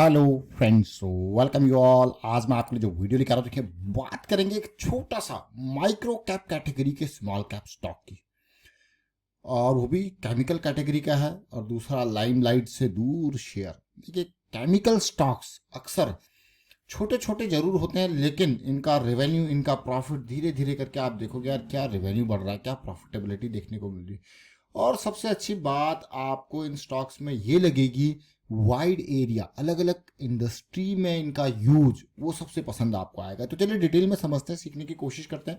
Hello friends, welcome you all. आज मैं आपके लिए जो वीडियो लेकर आ रहा हूं, देखिए बात करेंगे एक छोटा सा माइक्रो कैप कैटेगरी के स्मॉल कैप स्टॉक की, और वो भी केमिकल कैटेगरी का है। और दूसरा लाइमलाइट से दूर शेयर। देखिए केमिकल स्टॉक्स अक्सर छोटे छोटे जरूर होते हैं, लेकिन इनका रेवेन्यू, इनका प्रॉफिट धीरे धीरे करके आप देखोगे यार क्या रेवेन्यू बढ़ रहा है, क्या प्रॉफिटेबिलिटी देखने को मिल रही है। और सबसे अच्छी बात आपको इन स्टॉक्स में ये लगेगी, वाइड एरिया, अलग अलग इंडस्ट्री में इनका यूज, वो सबसे पसंद आपको आएगा। तो चलिए डिटेल में समझते हैं, सीखने की कोशिश करते हैं।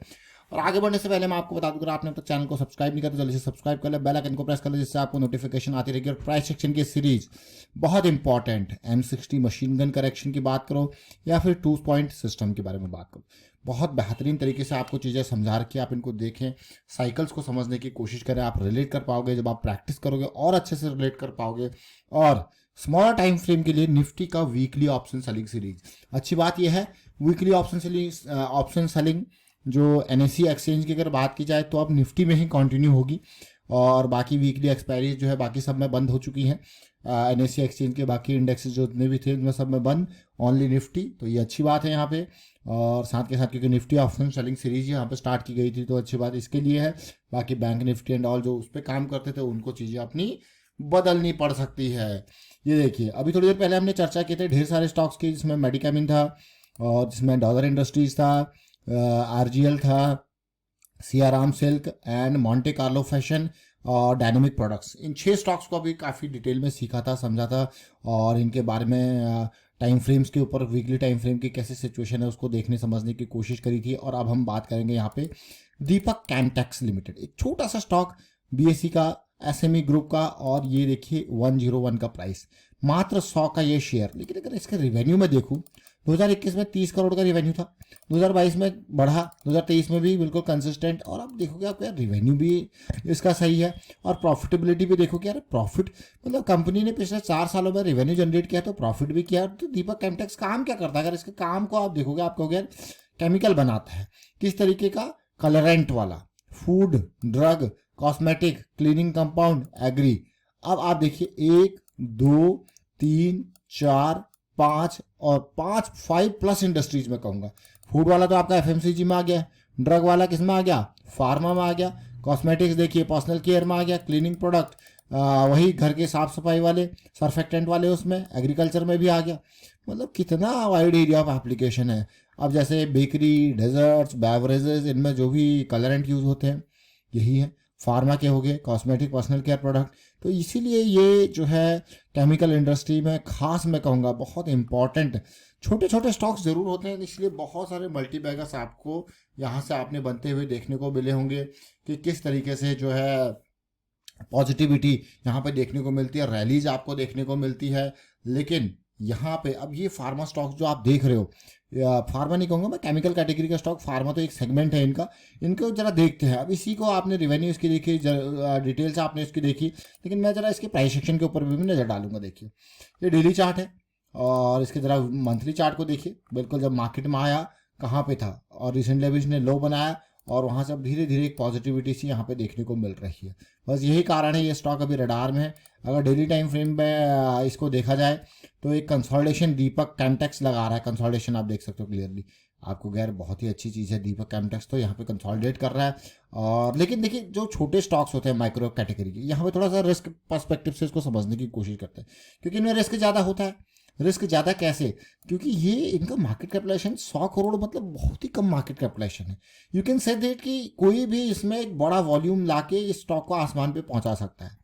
और आगे बढ़ने से पहले मैं आपको बता दूं, अगर आपने अब तक चैनल को सब्सक्राइब नहीं किया तो जल्दी से सब्सक्राइब कर ले, बेल आइकन को प्रेस कर ले, जिससे आपको नोटिफिकेशन आती रहेगी। और प्राइस सेक्शन की सीरीज बहुत important, M60 machine gun correction की बात करो या फिर 2 पॉइंट सिस्टम के बारे में बात करो, बहुत बेहतरीन तरीके से आपको चीज़ें समझा रखी है। आप इनको देखें, साइकिल्स को समझने की कोशिश करें, आप रिलेट कर पाओगे। जब आप प्रैक्टिस करोगे और अच्छे से रिलेट कर पाओगे। और स्मॉलर टाइम फ्रेम के लिए निफ्टी का वीकली ऑप्शन सेलिंग सीरीज, अच्छी बात यह है वीकली ऑप्शन सेलिंग जो NSE एक्सचेंज की अगर बात की जाए तो अब निफ्टी में ही कंटिन्यू होगी, और बाकी वीकली एक्सपायरी जो है बाकी सब में बंद हो चुकी हैं। NSE एक्सचेंज के बाकी इंडेक्सेस जो जितने भी थे उनमें सब में बंद, ओनली निफ्टी। तो ये अच्छी बात है यहाँ पे। और साथ के साथ क्योंकि निफ्टी ऑप्शन सेलिंग सीरीज यहाँ पे स्टार्ट की गई थी, तो अच्छी बात इसके लिए है। बाकी बैंक निफ्टी एंड ऑल जो उस पर काम करते थे उनको चीज़ें अपनी बदलनी पड़ सकती है। ये देखिए अभी थोड़ी देर पहले हमने चर्चा की थी ढेर सारे स्टॉक्स की, जिसमें मेडिकामिन था, और जिसमें डॉलर इंडस्ट्रीज था, RGL था, Siyaram silk and Monte Carlo fashion और डायनेमिक प्रोडक्ट्स। इन 6 स्टॉक्स को अभी काफ़ी डिटेल में सीखा था, समझा था, और इनके बारे में टाइम फ्रेम्स के ऊपर, वीकली टाइम फ्रेम की कैसे सिचुएशन है उसको देखने समझने की कोशिश करी थी। और अब हम बात करेंगे यहाँ पे दीपक कैमटेक्स लिमिटेड, एक छोटा सा स्टॉक, BSE का, SME ग्रुप का। और ये देखिए 101 का प्राइस, मात्र 100 का ये शेयर। लेकिन अगर इसके रिवेन्यू में देखूँ, 2021 में 30 करोड़ का रिवेन्यू था, 2022 में बढ़ा, 2023 में भी बिल्कुल कंसिस्टेंट। और आप देखोगे आपको यार रिवेन्यू भी इसका सही है, और प्रॉफिटेबिलिटी भी देखोगे यार, प्रॉफिट मतलब कंपनी ने पिछले 4 सालों में रिवेन्यू जनरेट किया तो प्रॉफिट भी किया। तो दीपक केमटेक्स काम क्या करता है, अगर इसके काम को आप देखोगे, आप कहोगे यार केमिकल बनाता है, किस तरीके का, कलरेंट वाला, food, drug, cosmetic, cleaning compound, agri. अब आप देखिए 1 2 3 4 5 और 5 प्लस इंडस्ट्रीज में कहूँगा। फूड वाला तो आपका FMCG में आ गया, ड्रग वाला किस में आ गया, फार्मा में आ गया, कॉस्मेटिक्स देखिए पर्सनल केयर में आ गया, क्लीनिंग प्रोडक्ट वही घर के साफ सफाई वाले, सर्फेक्टेंट वाले उसमें, एग्रीकल्चर में भी आ गया। मतलब कितना वाइड एरिया ऑफ एप्लीकेशन है। अब जैसे बेकरी, डेजर्ट्स, बेवरेजेस, इनमें जो भी कलरेंट यूज होते हैं यही है। फार्मा के हो गए, कॉस्मेटिक, पर्सनल केयर प्रोडक्ट। तो इसीलिए ये जो है केमिकल इंडस्ट्री में खास मैं कहूँगा बहुत इंपॉर्टेंट छोटे छोटे स्टॉक्स जरूर होते हैं। इसलिए बहुत सारे मल्टी बैगर्स आपको यहाँ से आपने बनते हुए देखने को मिले होंगे कि किस तरीके से जो है पॉजिटिविटी यहाँ पे देखने को मिलती है, रैलीज आपको देखने को मिलती है। लेकिन यहाँ पे अब ये फार्मा स्टॉक्स जो आप देख रहे हो, फार्मा नहीं कहूँगा मैं, केमिकल कैटेगरी का स्टॉक, फार्मा तो एक सेगमेंट है इनका, इनको जरा देखते हैं। अब इसी को आपने रिवेन्यू इसकी देखी, डिटेल्स आपने इसकी देखी, लेकिन मैं जरा इसके प्राइस सेक्शन के ऊपर भी नज़र डालूंगा। देखिए ये डेली चार्ट है, और इसके जरा मंथली चार्ट को देखिए। बिल्कुल जब मार्केट में आया कहाँ पे था, और रिसेंटली अभी इसने लो बनाया, और वहाँ से अब धीरे धीरे एक पॉजिटिविटी सी यहाँ पे देखने को मिल रही है। बस यही कारण है ये स्टॉक अभी रडार में है। अगर डेली टाइम फ्रेम में इसको देखा जाए तो एक कंसोलिडेशन दीपक कैमटेक्स लगा रहा है। कंसोलिडेशन आप देख सकते हो क्लियरली, आपको गैर बहुत ही अच्छी चीज़ है। दीपक कैमटेक्स तो यहाँ पे कंसोलिडेट कर रहा है। और लेकिन देखिए जो छोटे स्टॉक्स होते हैं माइक्रो कैटेगरी के, यहाँ पे थोड़ा सा रिस्क पर्सपेक्टिव से इसको समझने की कोशिश करते हैं, क्योंकि इनमें रिस्क ज़्यादा होता है। रिस्क ज़्यादा कैसे, क्योंकि ये इनका मार्केट कैपिटलाइजेशन 100 करोड़, मतलब बहुत ही कम मार्केट कैपिटलाइजेशन है। यू कैन से दैट कि कोई भी इसमें एक बड़ा वॉल्यूम लाके इस स्टॉक को आसमान पे पहुंचा सकता है,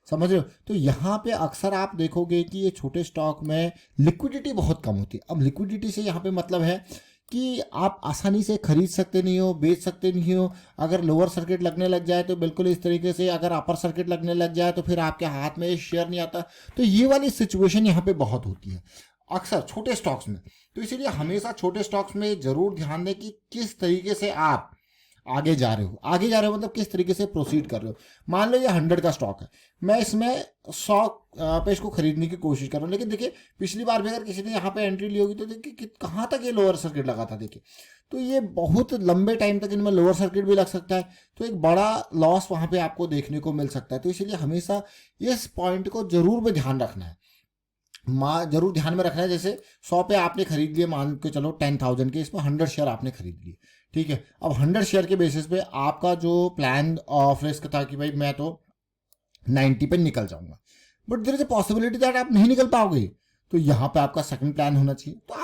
समझ रहे हो। तो यहाँ पे अक्सर आप देखोगे कि ये छोटे स्टॉक में लिक्विडिटी बहुत कम होती है। अब लिक्विडिटी से यहाँ पे मतलब है कि आप आसानी से खरीद सकते नहीं हो, बेच सकते नहीं हो। अगर लोअर सर्किट लगने लग जाए तो बिल्कुल इस तरीके से, अगर अपर सर्किट लगने लग जाए तो फिर आपके हाथ में शेयर नहीं आता। तो ये वाली सिचुएशन यहाँ पे बहुत होती है अक्सर छोटे स्टॉक्स में। तो इसीलिए हमेशा छोटे स्टॉक्स में जरूर ध्यान दें कि किस तरीके से आप आगे जा रहे हो। आगे जा रहे हो मतलब किस तरीके से प्रोसीड कर रहे हो। मान लो ये 100 का स्टॉक है, मैं इसमें 100 पे इसको खरीदने की कोशिश कर रहा हूँ। लेकिन देखिए पिछली बार भी अगर किसी ने यहाँ पे एंट्री ली होगी तो देखिए कहाँ तक ये लोअर सर्किट लगा था। देखिए तो ये बहुत लंबे टाइम तक इनमें लोअर सर्किट भी लग सकता है, तो एक बड़ा लॉस वहाँ पे आपको देखने को मिल सकता है। तो इसीलिए हमेशा इस पॉइंट को जरूर में ध्यान रखना है। जरूर ध्यान में रखना है। जैसे 100 पे आपने खरीद लिए, मान के चलो 10,000 के, इसमें 100 शेयर आपने खरीद लिए, ठीक है। अब 100 शेयर के बेसिस पे आपका जो प्लान ऑफ रिस्क था कि भाई मैं तो 90 पे निकल जाऊंगा, but there is a possibility that आप नहीं निकल पाओगे। तो यहाँ पे आपका सेकंड प्लान होना चाहिए। तो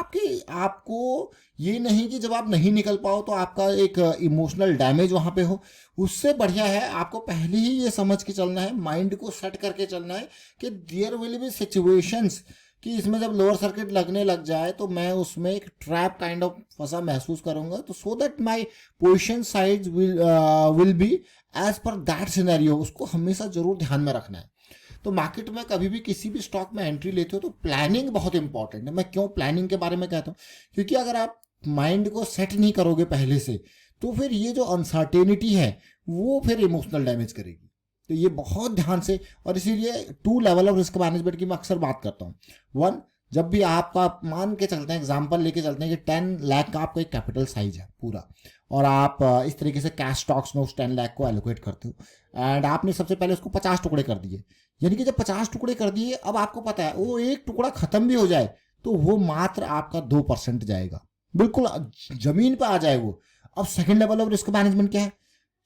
आपको ये नहीं कि जब आप नहीं निकल पाओ तो आपका एक इमोशनल डैमेज वहां पे हो। उससे बढ़िया है आपको पहले ही ये समझ के चलना है, माइंड को सेट करके चलना है कि देयर विल बी सिचुएशंस कि इसमें जब लोअर सर्किट लगने लग जाए तो मैं उसमें एक ट्रैप काइंड ऑफ फंसा महसूस करूंगा, तो so that my position size will be as per that scenario. उसको हमेशा जरूर ध्यान में रखना है। तो मार्केट में कभी भी किसी भी स्टॉक में एंट्री लेते हो तो प्लानिंग बहुत इंपॉर्टेंट है। मैं क्यों प्लानिंग के बारे में कहता हूँ, क्योंकि अगर आप माइंड को सेट नहीं करोगे पहले से तो फिर ये जो अनसर्टेनिटी है वो फिर इमोशनल डैमेज करेगी। तो ये बहुत ध्यान से, और इसीलिए 2 लेवल ऑफ रिस्क मैनेजमेंट की मैं अक्सर बात करता हूँ। 1, जब भी आपका मान के चलते हैं, एग्जांपल लेके चलते हैं कि 10 लाख का आपका एक कैपिटल साइज है पूरा, और आप इस तरीके से कैश स्टॉक्स में उस 10 लाख को एलोकेट करते हो एंड आपने सबसे पहले उसको 50 टुकड़े कर दिए। यानी कि जब 50 टुकड़े कर दिए, अब आपको पता है वो एक टुकड़ा खत्म भी हो जाए तो वो मात्र आपका 2% जाएगा, बिल्कुल जमीन पर आ जाए वो। अब second level of risk management क्या है?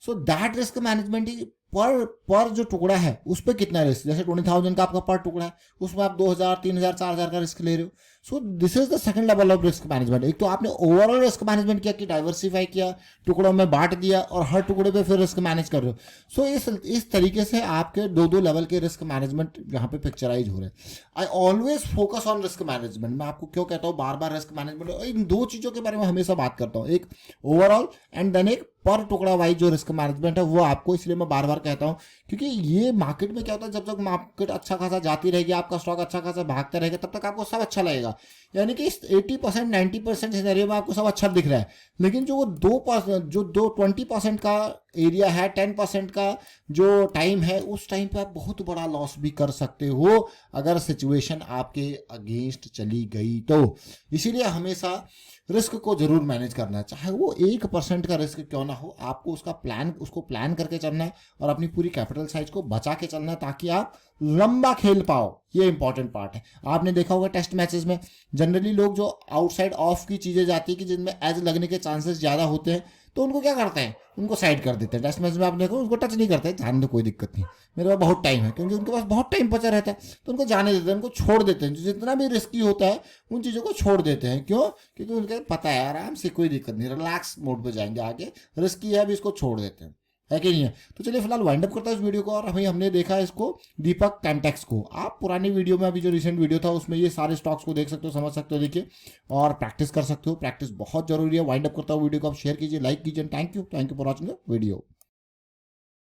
सो दैट रिस्क मैनेजमेंट पर जो टुकड़ा है उस पर कितना रिस्क, जैसे 20,000 का आपका पर टुकड़ा है, उसमें आप 2,000, 3,000, 4,000 का रिस्क ले रहे हो। So this is the second level of risk management. एक तो आपने ओवरऑल रिस्क मैनेजमेंट किया कि डाइवर्सिफाई किया, टुकड़ों में बांट दिया और हर टुकड़े पे फिर रिस्क मैनेज कर रहे हो। सो इस तरीके से आपके 2-2 लेवल के रिस्क मैनेजमेंट यहाँ पे पिक्चराइज हो रहे हैं। I always focus on risk management. मैं आपको क्यों कहता हूँ बार बार रिस्क मैनेजमेंट, इन 2 चीजों के बारे में हमेशा बात करता हूँ, एक ओवरऑल एंड देन एक पर टुकड़ा वाइज जो रिस्क मैनेजमेंट है वो आपको, इसलिए मैं बार बार कहता हूँ क्योंकि ये मार्केट में क्या होता है, जब तक मार्केट अच्छा खासा जाती रहेगी, आपका स्टॉक अच्छा खासा भागता रहेगा, तब तक आपको सब अच्छा लगेगा। यानी कि 80%, 90% सिनेरियो में आपको सब अच्छा दिख रहा है, लेकिन जो वो 2%, जो 20% का एरिया है, 10% का जो टाइम है, उस टाइम पे आप बहुत बड़ा लॉस भी कर सकते हो अगर सिचुएशन आपके अगेंस्ट चली गई तो। इसीलिए हमेशा रिस्क को जरूर मैनेज करना है, चाहे वो 1% का रिस्क क्यों ना हो। आपको उसको प्लान करके चलना है और अपनी पूरी कैपिटल साइज को बचा के चलना है ताकि आप लंबा खेल पाओ। ये इंपॉर्टेंट पार्ट है। आपने देखा होगा टेस्ट मैचेस में जनरली लोग जो आउटसाइड ऑफ की चीजें जाती है कि जिनमें एज लगने के चांसेस ज्यादा होते हैं, तो उनको क्या करते हैं, उनको साइड कर देते हैं। टेस्ट मैच में आप देखो उसको टच नहीं करते, जाने दो कोई दिक्कत नहीं, मेरे पास बहुत टाइम है, क्योंकि उनके पास बहुत टाइम बचा रहता है, तो उनको जाने देते हैं, उनको छोड़ देते हैं। जितना भी रिस्की होता है उन चीज़ों को छोड़ देते हैं। क्यों? क्योंकि उनके पता है आराम से, कोई दिक्कत नहीं, रिलैक्स मोड पर जाएंगे आगे, रिस्की है अभी इसको छोड़ देते हैं, है कि नहीं है। तो चलिए फिलहाल वाइंड अप करता है इस वीडियो को। और हमने देखा इसको दीपक कैंटेक्स को। आप पुरानी वीडियो में, अभी जो रिसेंट वीडियो था उसमें ये सारे स्टॉक्स को देख सकते हो, समझ सकते हो, देखिए और प्रैक्टिस कर सकते हो। प्रैक्टिस बहुत जरूरी है। वाइंड अप करता हूँ वीडियो को, आप शेयर कीजिए, लाइक कीजिए। Thank you for watching the video.